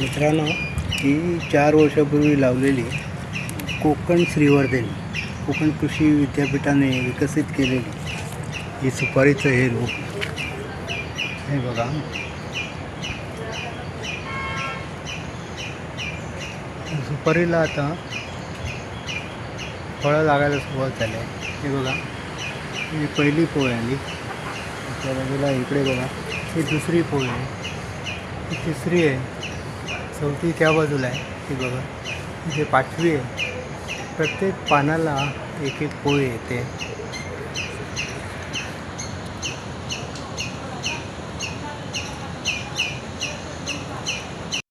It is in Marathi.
मित्रांनो, ही 4 वर्षापूर्वी लावलेली कोकण श्रीवर्धनी कोकण कृषी विद्यापीठाने विकसित केलेली ही सुपारीचं हे रोप हे बघा. सुपारीला आता फळं लागायला सुरुवात झाली आहे. हे बघा, ही पहिली पोळ आली, त्या बाजूला इकडे बघा ही दुसरी पोळ आहे, ही तिसरी आहे, चौथी त्या बाजूला आहे, ही बघा इथे पाचवी आहे. प्रत्येक पानाला एक एक पोळ येते.